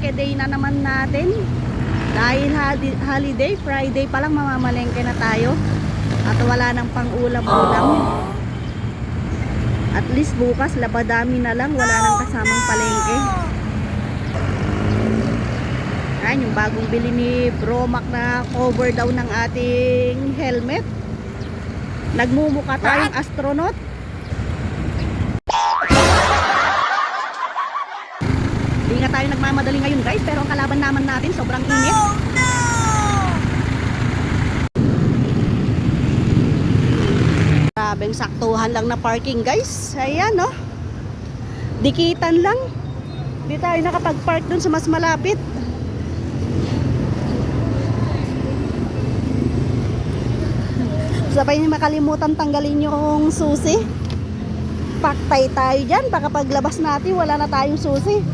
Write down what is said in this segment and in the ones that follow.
mamalengke day na naman natin. Dahil holiday, Friday pa lang mamamalengke na tayo. At wala nang pang-ulam-ulam. At least bukas labadami na lang, wala nang kasamang palengke. Ayan yung bagong bili ni Bromac na cover daw ng ating helmet. Nagmumukha tayong astronaut. Hindi nga tayo nagmamadali ngayon guys, pero ang kalaban naman natin sobrang init. Grabeng saktuhan lang na parking guys. Ayan no. Dikitan lang. Hindi tayo nakapag-park dun sa mas malapit. Sabay niyo makalimutan tanggalin yung susi. Paktay tayo dyan. Baka paglabas natin wala na tayong susi.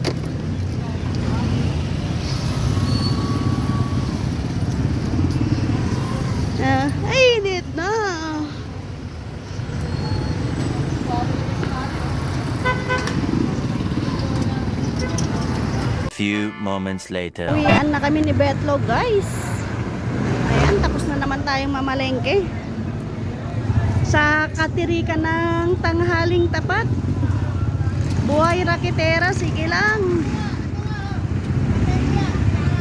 Ay, init na. Few moments later. Uwian na kami ni Betlo guys. Ayan, tapos na naman tayong mamalengke. Sa katirikan ng tanghaling tapat. Buhay raketera, sige lang.